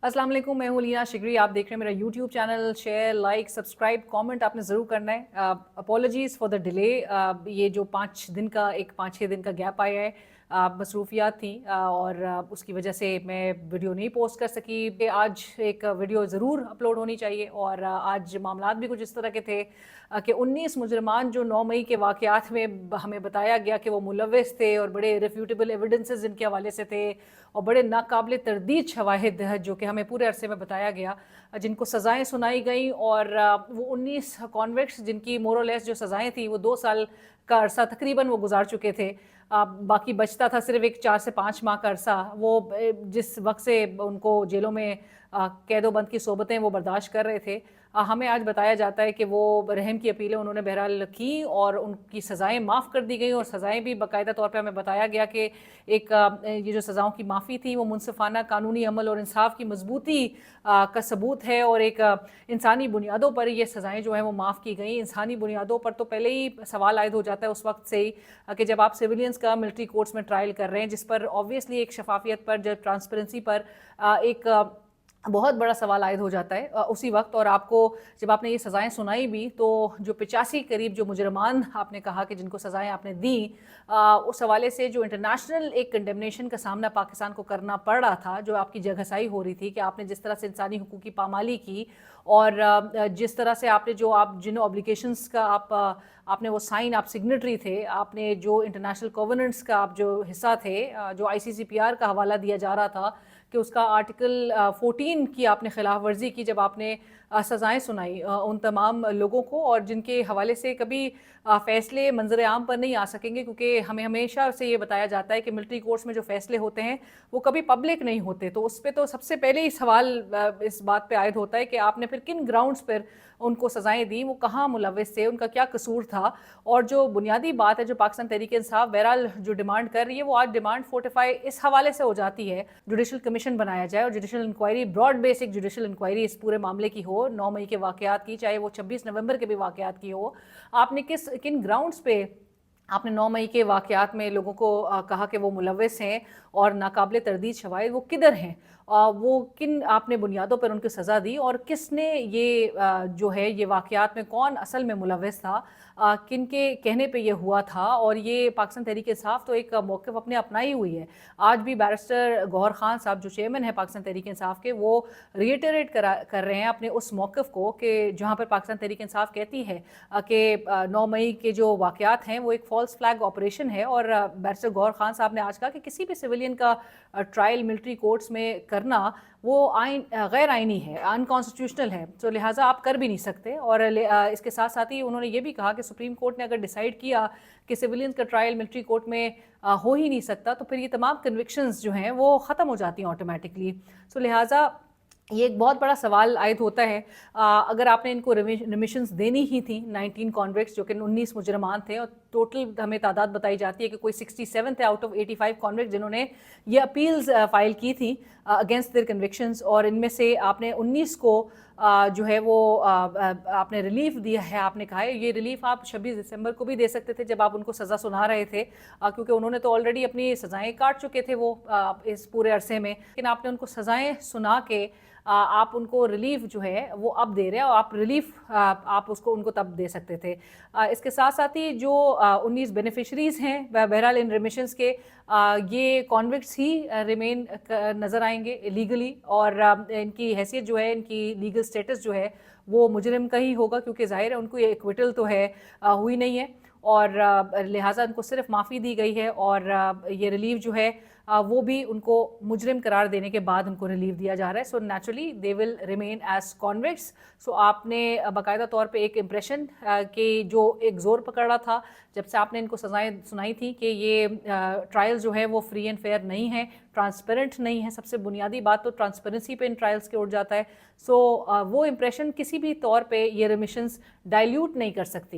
अस्सलाम वालेकुम, मैं हूँ लीना शिगरी। आप देख रहे हैं मेरा YouTube channel. Share, like, subscribe, comment आपने ज़रूर करना है। Apologies for the delay. ये जो 5-6 दिन का गैप आया है, मसरूफियात थी और उसकी वजह से मैं वीडियो नहीं पोस्ट कर सकी। आज एक वीडियो ज़रूर अपलोड होनी चाहिए और आज मामलात भी कुछ इस तरह के थे कि 19 मुजरमान जो 9 मई के वाक़यात में हमें बताया गया कि वो मुलव्वस थे और बड़े रिफ्यूटेबल एविडेंसेस इनके हवाले से थे और बड़े नाकाबिल तरदीद शवाहिद जो कि हमें पूरे अरसे में बताया गया, जिनको सज़ाएं सुनाई गई। और वो 19 कॉन्विक्ट्स जिनकी मोरलेस जो सज़ाएं थी वो 2 साल का अरसा तकरीबन वो गुजार चुके थे। बाकी बचता था सिर्फ एक 4 से 5 माह का अरसा। वो जिस वक्त से उनको जेलों में कैदोबंद की सोबतें वो बर्दाश्त कर रहे थे, हमें आज बताया जाता है कि वो रहम की अपीलें उन्होंने बहरहाल की और उनकी सज़ाएं माफ़ कर दी गई। और सज़ाएं भी बाकायदा तौर पे हमें बताया गया कि एक ये जो सज़ाओं की माफ़ी थी वो मुनसिफाना कानूनी अमल और इंसाफ की मजबूती का सबूत है और एक इंसानी बुनियादों पर ये सज़ाएं जो हैं वो माफ़ की गई। इंसानी बुनियादों पर तो पहले ही सवाल आयद हो जाता है उस वक्त से ही कि जब आप सिविलियंस का मिलिट्री कोर्ट्स में ट्रायल कर रहे हैं, जिस पर ऑब्वियसली एक शफाफियत पर, जब ट्रांसपेरेंसी पर एक बहुत बड़ा सवाल आयद हो जाता है उसी वक्त। और आपको जब आपने ये सज़ाएं सुनाई भी, तो जो 85 करीब जो मुजरमान आपने कहा कि जिनको सज़ाएं आपने दी, उस हवाले से जो इंटरनेशनल एक कंडेमनेशन का सामना पाकिस्तान को करना पड़ रहा था, जो आपकी जगहसाई हो रही थी कि आपने जिस तरह से इंसानी हुकूक की पामाली की और जिस तरह से आपने जो आप जिन ऑब्लिगेशंस का आपने वो साइन, आप सिग्नेटरी थे, आपने जो इंटरनेशनल कोवेनेंट्स का आप जो हिस्सा थे, जो ICCPR का हवाला दिया जा रहा था कि उसका आर्टिकल 14 की आपने खिलाफ वर्जी की जब आपने सज़ाएं सुनाई उन तमाम लोगों को, और जिनके हवाले से कभी फ़ैसले मंजर आम पर नहीं आ सकेंगे, क्योंकि हमें हमेशा से ये बताया जाता है कि मिलिट्री कोर्ट्स में जो फ़ैसले होते हैं वो कभी पब्लिक नहीं होते। तो उस पर तो सबसे पहले ही सवाल इस बात पे आयद होता है कि आपने फिर किन ग्राउंड्स पर उनको सज़ाएं दी, वो कहाँ मुलव्वस थे, उनका क्या कसूर था। और जो बुनियादी बात है जो पाकिस्तान तहरीक इंसाफ बहरहाल जो डिमांड कर रही है, वो आज डिमांड फोर्टिफाई इस हवाले से हो जाती है, जुडिशल कमीशन बनाया जाए और judicial inquiry, broad basic judicial inquiry इस पूरे मामले की हो, 9 मई के वाक़यात की, चाहे वो 26 नवंबर के भी वाक़यात की हो। आपने किन ग्राउंड्स पे आपने 9 मई के वाक़यात में लोगों को कहा कि वो मुलव्वस हैं और नाकाबिल तरदीद शवाहिद वो किधर हैं, वो किन आपने बुनियादों पर उनको सज़ा दी, और किसने ये जो है ये वाक़यात में कौन असल में मुलव्वस था, किन के कहने पे ये हुआ था। और ये पाकिस्तान तहरीक इंसाफ तो एक मौक़िफ़ अपने अपनाई हुई है। आज भी बैरिस्टर गौहर खान साहब जो चेयरमैन है पाकिस्तान तहरीक इंसाफ के, वो रिएटरेट कर रहे हैं अपने उस मौक़िफ़ को कि जहाँ पर पाकिस्तान तहरीक इंसाफ कहती है कि 9 मई के जो वाक़यात हैं वो एक फॉल्स फ्लैग ऑपरेशन है। और बैरिस्टर गौहर खान साहब ने आज कहा कि किसी भी सिविलियन का ट्रायल मिलिट्री कोर्ट्स में करना वो गैर आइनी है, अनकॉन्स्टिट्यूशनल है, तो लिहाजा आप कर भी नहीं सकते। और इसके साथ साथ ही उन्होंने ये भी कहा कि सुप्रीम कोर्ट ने अगर डिसाइड किया कि सिविलियंस का ट्रायल मिलिट्री कोर्ट में हो ही नहीं सकता, तो फिर ये तमाम कन्विक्शंस जो हैं वो ख़त्म हो जाती हैं ऑटोमेटिकली। सो लिहाजा ये एक बहुत बड़ा सवाल आयद होता है। अगर आपने इनको रिमिशंस देनी ही थी, 19 कॉन्विक्ट्स जो कि 19 मुजरमान थे, और टोटल हमें तादाद बताई जाती है कि कोई 67 थे आउट ऑफ 85 कॉन्विक्ट जिन्होंने ये अपील्स फाइल की थी अगेंस्ट देयर कन्विक्शंस, और इनमें से आपने 19 को जो है वो आपने रिलीफ दिया है। आपने कहा है ये रिलीफ आप 26 दिसंबर को भी दे सकते थे जब आप उनको सज़ा सुना रहे थे, क्योंकि उन्होंने तो ऑलरेडी अपनी सज़ाएं काट चुके थे वो इस पूरे अरसे में, लेकिन आपने उनको सज़ाएं सुना के आप उनको रिलीफ जो है वो अब दे रहे हैं, और आप रिलीफ आप उसको उनको तब दे सकते थे। इसके साथ साथ ही जो 19 बेनिफिशरीज़ हैं बहरहाल इन रिमिशंस के, ये कॉन्विक्ट्स ही रिमेन नज़र आएंगे लीगली, और इनकी हैसियत जो है, इनकी लीगल स्टेटस जो है वो मुजरिम का ही होगा, क्योंकि ज़ाहिर है उनको ये एक्विटल तो है हुई नहीं है, और लिहाजा उनको सिर्फ माफ़ी दी गई है। और ये रिलीफ जो है वो भी उनको मुजरिम करार देने के बाद उनको रिलीफ दिया जा रहा है। So naturally they will remain as convicts. So आपने बाकायदा तौर पे एक इम्प्रेशन के जो एक ज़ोर पकड़ रहा था जब से आपने इनको सज़ाएं सुनाई थी कि ये ट्रायल जो है वो फ्री एंड फेयर नहीं है, ट्रांसपेरेंट नहीं है। सबसे बुनियादी बात तो ट्रांसपेरेंसी पे इन ट्रायल्स के उठ जाता है। सो वो इम्प्रेशन किसी भी तौर पे ये रिमिशंस डाइल्यूट नहीं कर सकती।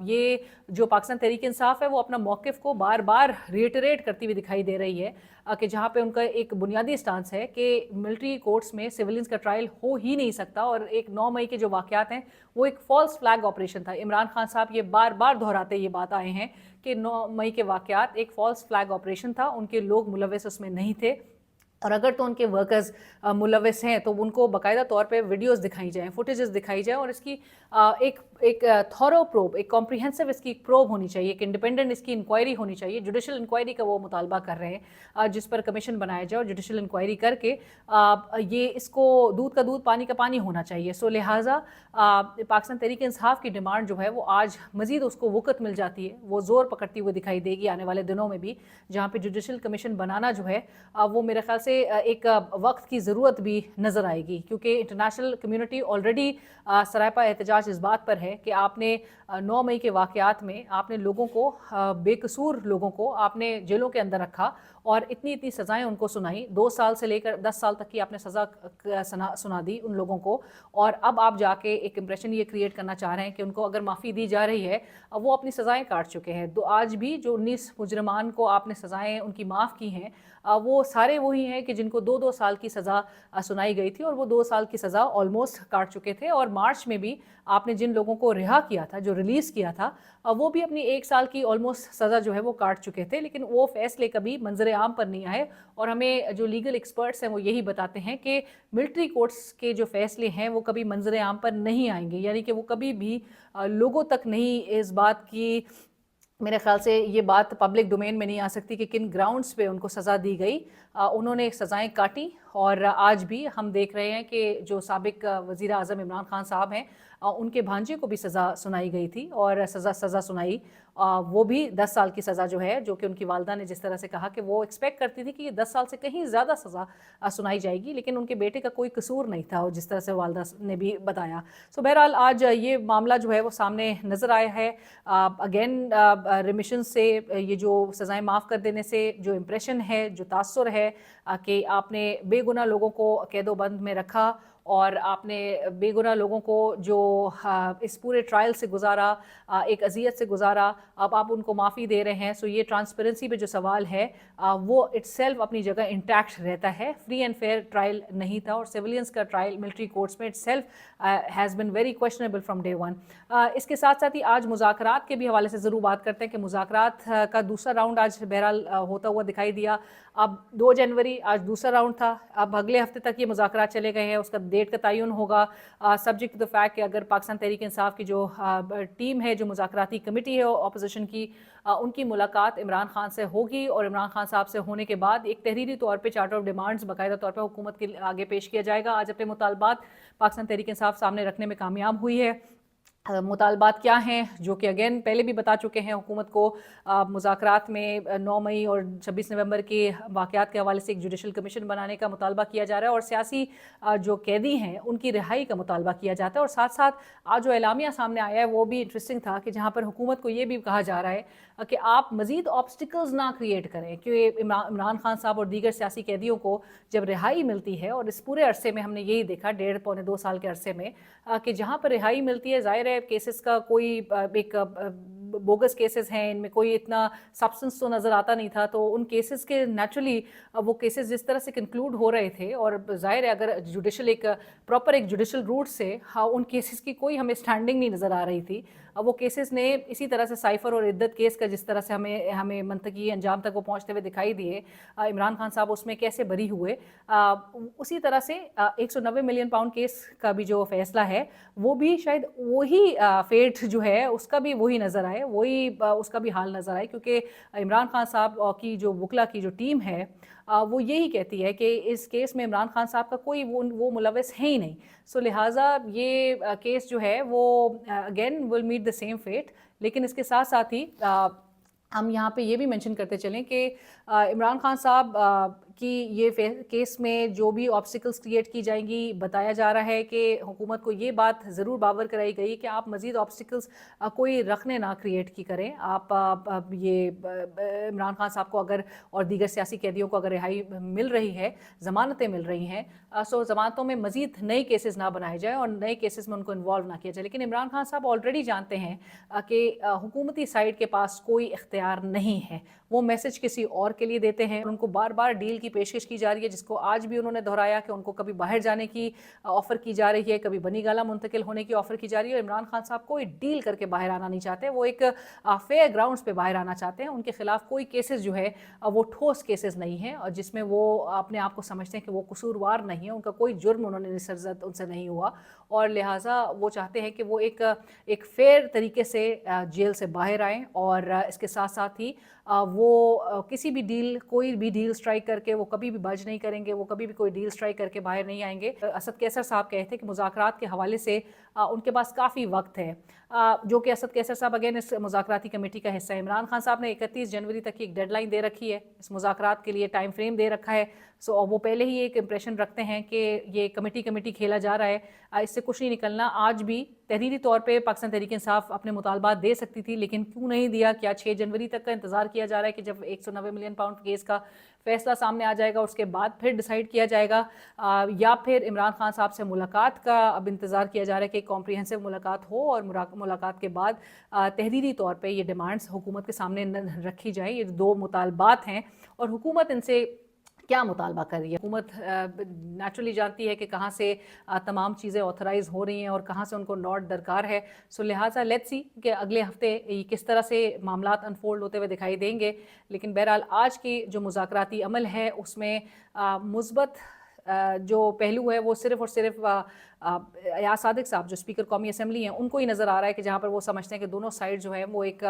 ये जो पाकिस्तान तहरीक इंसाफ है वो अपना मौक़िफ़ को बार बार रिएटरेट करती हुई दिखाई दे रही है कि जहाँ पे उनका एक बुनियादी स्टांस है कि मिलिट्री कोर्ट्स में सिविलियंस का ट्रायल हो ही नहीं सकता, और एक 9 मई के जो वाक़यात हैं वो एक फॉल्स फ्लैग ऑपरेशन था। इमरान खान साहब ये बार बार दोहराते ये बात आए हैं कि 9 मई के वाक़यात एक फॉल्स फ्लैग ऑपरेशन था, उनके लोग मुलव्वस उसमें नहीं थे। और अगर तो उनके वर्कर्स मुलविस हैं तो उनको बाकायदा तौर पे वीडियोस दिखाई जाएँ, फुटेजेस दिखाई जाए, और इसकी एक थॉरो प्रोब, एक कॉम्प्रिहेंसिव इसकी प्रोब होनी चाहिए, एक इंडिपेंडेंट इसकी इंक्वायरी होनी चाहिए। जुडिशल इंक्वायरी का वो मुतालबा कर रहे हैं, जिस पर कमीशन बनाया जाए और जुडिशल इंक्वायरी करके ये इसको दूध का दूध पानी का पानी होना चाहिए। सो लिहाजा पाकिस्तान तहरीक इंसाफ की डिमांड जो है वो आज मज़ीद उसको वक़्त मिल जाती है, वो ज़ोर पकड़ती हुई दिखाई देगी आने वाले दिनों में भी, जहाँ पे जुडिशल कमीशन बनाना जो है वो मेरे ख्याल से एक वक्त की ज़रूरत भी नज़र आएगी, क्योंकि इंटरनेशनल कम्युनिटी ऑलरेडी सरापा एहतजाज इस बात पर है कि आपने 9 मई के वाक़यात में आपने लोगों को, बेकसूर लोगों को आपने जेलों के अंदर रखा और इतनी इतनी सज़ाएं उनको सुनाई, 2 साल से लेकर 10 साल तक की आपने सज़ा सुना दी उन लोगों को, और अब आप जाके एक इम्प्रेशन ये क्रिएट करना चाह रहे हैं कि उनको अगर माफ़ी दी जा रही है, अब वो अपनी सज़ाएं काट चुके हैं। तो आज भी जो 19 मुजरमान को आपने सज़ाएं उनकी माफ़ की हैं, वो सारे वही हैं कि जिनको 2-2 साल की सज़ा सुनाई गई थी, और वो 2 साल की सज़ा ऑलमोस्ट काट चुके थे। और मार्च में भी आपने जिन लोगों को रिहा किया था, जो रिलीज़ किया था, वो भी अपनी 1 साल की ऑलमोस्ट सज़ा जो है वो काट चुके थे, लेकिन वो फ़ैसले कभी मंजर आम पर नहीं आए। और हमें जो लीगल एक्सपर्ट्स हैं वो यही बताते हैं कि मिलिट्री कोर्ट्स के जो फ़ैसले हैं वो कभी मंजर आम पर नहीं आएंगे, यानी कि वो कभी भी लोगों तक नहीं इस बात की, मेरे ख्याल से ये बात पब्लिक डोमेन में नहीं आ सकती कि किन ग्राउंड्स पे उनको सज़ा दी गई। उन्होंने सज़ाएं काटी, और आज भी हम देख रहे हैं कि जो साबिक वज़ीर आज़म इमरान खान साहब हैं, उनके भांजे को भी सज़ा सुनाई गई थी, और सज़ा सुनाई, वो भी 10 साल की सज़ा जो है, जो कि उनकी वालदा ने जिस तरह से कहा कि वो एक्सपेक्ट करती थी कि ये 10 साल से कहीं ज़्यादा सज़ा सुनाई जाएगी, लेकिन उनके बेटे का कोई कसूर नहीं था, और जिस तरह से वालदा ने भी बताया। सो बहरहाल आज ये मामला जो है वो सामने नज़र आया है। अगेन रिमिशन से, ये जो सज़ाएं माफ़ कर देने से जो इम्प्रेशन है, जो तासुर है कि आपने बेगुनाह लोगों को कैदोबंद में रखा, और आपने बेगुनाह लोगों को जो इस पूरे ट्रायल से गुजारा, एक अजियत से गुजारा, अब आप उनको माफ़ी दे रहे हैं। सो ये ट्रांसपेरेंसी पे जो सवाल है वो इट्सेल्फ अपनी जगह इंटैक्ट रहता है। फ्री एंड फेयर ट्रायल नहीं था, और सिविलियंस का ट्रायल मिलिट्री कोर्ट्स में itself has been very questionable from day one. इसके साथ साथ ही आज मुज़ाकरात के भी हवाले से ज़रूर बात करते हैं कि मुज़ाकरात का दूसरा राउंड आज बहरहाल होता हुआ दिखाई दिया। अब 2 जनवरी आज दूसरा राउंड था, अब अगले हफ्ते तक ये मुज़ाकरात चले गए हैं, उसका डेट का तयन होगा सब्जेक्ट टू द फैक्ट कि अगर पाकिस्तान तहरीक इंसाफ की जो टीम है, जो मुज़ाकराती कमेटी है अपोजिशन की, उनकी मुलाकात इमरान खान से होगी, और इमरान खान साहब से होने के बाद एक तहरीरी तौर पे चार्टर ऑफ डिमांड्स बाकायदा तौर पे हुकूमत के आगे पेश किया जाएगा। आज अपने मुतालबात पाकिस्तान तहरीक इंसाफ सामने रखने में कामयाब हुई है। मुतालबात क्या हैं, जो कि अगेन पहले भी बता चुके हैं हुकूमत को, मुज़ाकरात में 9 मई और 26 नवंबर के वाक़यात के हवाले से एक जुडिशल कमीशन बनाने का मुतालबा किया जा रहा है, और सियासी जो कैदी हैं उनकी रिहाई का मुतालबा किया जाता है। और साथ साथ आज जो एलामिया सामने आया है वो भी इंटरेस्टिंग था, कि जहाँ पर हुकूमत को ये भी कहा जा रहा है कि आप मज़ीद ऑब्स्टिकल्स ना क्रिएट करें, क्योंकि इमरान खान साहब और दीगर सियासी कैदियों को जब रिहाई मिलती है, और इस पूरे अरसे में हमने यही देखा 1.5-2 साल के अरसे में, कि जहाँ पर रिहाई मिलती है, ज़ाहिर है केसेस का कोई एक बोगस केसेस हैं, इनमें कोई इतना सब्सटेंस तो नज़र आता नहीं था, तो उन केसेस के नेचुरली वो केसेस जिस तरह से कंक्लूड हो रहे थे, और ज़ाहिर है अगर जुडिशल एक प्रॉपर एक जुडिशल रूट से उन केसेस की कोई हमें स्टैंडिंग नहीं नज़र आ रही थी। वो केसेस ने इसी तरह से साइफर और इद्दत केस का जिस तरह से हमें मंतकी अंजाम तक वो पहुँचते हुए दिखाई दिए, इमरान खान साहब उसमें कैसे बरी हुए, उसी तरह से 190 मिलियन पाउंड केस का भी जो फैसला है वो भी शायद वही फेट जो है उसका भी वही नज़र आए, वही उसका भी हाल नज़र आए, क्योंकि इमरान खान साहब की जो वकला की जो टीम है वो यही कहती है कि इस केस में इमरान खान साहब का कोई वो मुलविस है ही नहीं। सो लिहाजा ये केस जो है वो again will meet the same fate. लेकिन इसके साथ साथ ही हम यहाँ पे ये भी मेंशन करते चलें कि इमरान खान साहब कि ये केस में जो भी ऑब्स्टिकल्स क्रिएट की जाएंगी, बताया जा रहा है कि हुकूमत को ये बात ज़रूर बावर कराई गई कि आप मज़ीद ऑब्स्टिकल्स कोई रखने ना क्रिएट की करें। आप ये इमरान खान साहब को अगर और दीगर सियासी कैदियों को अगर रिहाई मिल रही है, ज़मानतें मिल रही हैं, सो ज़मानतों में मज़ीद नए केसेस ना बनाए जाएँ और नए केसेस में उनको इन्वॉल्व ना किया जाए। लेकिन इमरान खान साहब ऑलरेडी जानते हैं कि हुकूमती साइड के पास कोई इख्तियार नहीं है, वो मैसेज किसी और के लिए देते हैं, उनको बार बार डील की की पेशकश की जा रही है, जिसको आज भी उन्होंने दोहराया कि उनको कभी बाहर जाने की ऑफ़र की जा रही है, कभी बनी गाला मुंतकिल होने की ऑफ़र की जा रही है। और इमरान खान साहब कोई डील करके बाहर आना नहीं चाहते, वो एक फेयर ग्राउंड्स पे बाहर आना चाहते हैं। उनके खिलाफ कोई केसेस जो है वो ठोस केसेस नहीं है, और जिसमें वो अपने आप को समझते हैं कि वो कसूरवार नहीं है, उनका कोई जुर्म उन्होंने सरजद उनसे नहीं हुआ, और लिहाजा वो चाहते हैं कि वो एक फेयर तरीके से जेल से बाहर आएँ। और इसके साथ साथ ही वो किसी भी डील, कोई भी डील स्ट्राइक करके वो कभी भी बज नहीं करेंगे, वो कभी भी कोई डील स्ट्राइक करके बाहर नहीं आएंगे। असद कैसर साहब कहते हैं कि मुज़ाकरात के हवाले से उनके पास काफ़ी वक्त है, जो कि असद कैसर साहब अगेन इस मुज़ाकराती कमेटी का हिस्सा है। इमरान खान साहब ने 31 जनवरी तक की एक डेडलाइन दे रखी है, इस मुज़ाकरात के लिए टाइम फ्रेम दे रखा है। सो वो पहले ही एक इम्प्रेशन रखते हैं कि ये कमेटी खेला जा रहा है, इससे कुछ नहीं निकलना। आज भी तहरीरी तौर पे पाकिस्तान तहरीक इंसाफ अपने मुतालबात दे सकती थी, लेकिन क्यों नहीं दिया? क्या 6 जनवरी तक का इंतज़ार किया जा रहा है कि जब 190 मिलियन पाउंड केस का फैसला सामने आ जाएगा, उसके बाद फिर डिसाइड किया जाएगा, या फिर इमरान खान साहब से मुलाकात का अब इंतज़ार किया जा रहा है कि कॉम्प्रिहेंसिव मुलाकात हो, और मुलाकात के बाद तहरीरी तौर पे ये डिमांड्स हुकूमत के सामने रखी जाए। ये दो मुतालबात हैं, और हुकूमत इनसे क्या मुतालबा कर रही है? हुकूमत नेचुरली जानती है कि कहाँ से तमाम चीज़ें ऑथराइज़ हो रही हैं और कहाँ से उनको नोट दरकार है। सो लिहाजा लेट्स सी कि अगले हफ्ते किस तरह से मामलात अनफोल्ड होते हुए दिखाई देंगे। लेकिन बहरहाल आज की जो मुज़ाकराती अमल है उसमें मुस्बत जो पहलू है वो सिर्फ़ और सिर्फ अयाज सादिक साहब जो स्पीकर कौमी असम्बली हैं उनको ही नज़र आ रहा है, कि जहाँ पर वो समझते हैं कि दोनों साइड जो है वो एक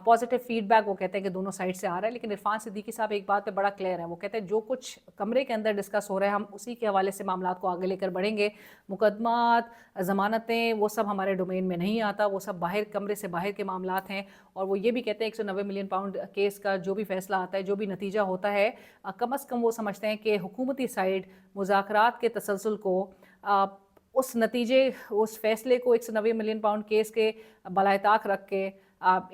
पॉजिटिव फीडबैक वो कहते हैं कि दोनों साइड से आ रहा है। लेकिन इरफान सिद्दीकी साहब एक बात पे बड़ा क्लियर है, वो कहते हैं जो कुछ कमरे के अंदर डिस्कस हो रहा है हम उसी के हवाले से मामलात को आगे लेकर बढ़ेंगे। मुकदमात, ज़मानतें, वो सब हमारे डोमेन में नहीं आता, वो सब बाहर, कमरे से बाहर के मामलात हैं। और वो ये भी कहते हैं 190 मिलियन पाउंड केस का जो भी फैसला आता है, जो भी नतीजा होता है, कम अज़ कम वो समझते हैं कि हुकूमती साइड मुज़ाकरात के तसलसल को, उस नतीजे, उस फैसले को 190 मिलियन पाउंड केस के बलाए ताक रख के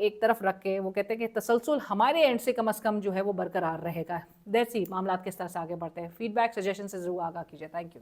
एक तरफ रख के वो कहते हैं कि तसलसल हमारे एंड से कम अज़ कम जो है वो बरकरार रहेगा। दैट्स ही मामलात किस तरह से आगे बढ़ते हैं। फीडबैक, सजेशन से ज़रूर आगाह कीजिए। Thank you.